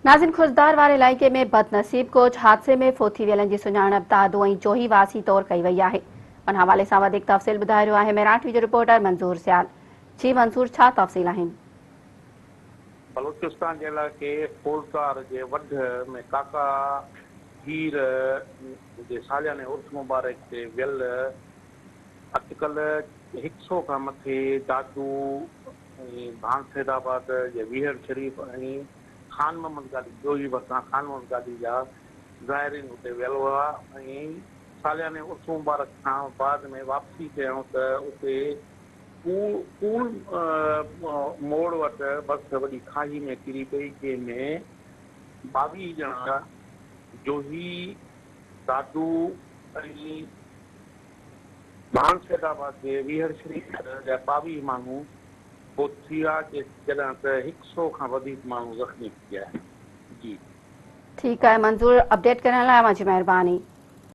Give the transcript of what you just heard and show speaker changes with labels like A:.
A: नाज़िन खुर्दार वारे इलाइक़े में बदनसीब कोच हादसे में फोथी वियलनि जी सुञाणप दादो ऐं जोही वासी तौरु कई वई आहे। उन हवाले सां वधीक तफ़सील ॿुधाए रहियो आहे मराठी जो रिपोर्टर मंसूर सियाल। जी मंसूर, छा तफ़सील आहिनि?
B: बलूचिस्तान जे इलाइक़े फौजदार जे वढ में काका हीर जे सालियाने उर्स मुबारक ते वियल अॼुकल्ह 100 खां मथे दादू ऐं भांसैदाबाद जे वीहर शरीफ़ ऐं खान मोहम्मद गादी जोही वटां खान मोहम्मद गादी जा ज़ाइरीन उते वियल हुआ ऐं सालियाने उर्स मुबारक खां बाद में वापसी कयूं त उते पूल मोड़ वटि बस वॾी खाई में किरी पई, जंहिंमें 22 ॼणा जोही दादू ऐं भांसैदाबाद जे वीहर शरीफ़ जा 22 माण्हू फौत थी विया, जॾहिं त 100 खां वधीक माण्हू ज़ख़्मी थी विया आहिनि। जी
A: ठीक है मंजूर, अपडेट करण लाइ मुंहिंजी महिरबानी।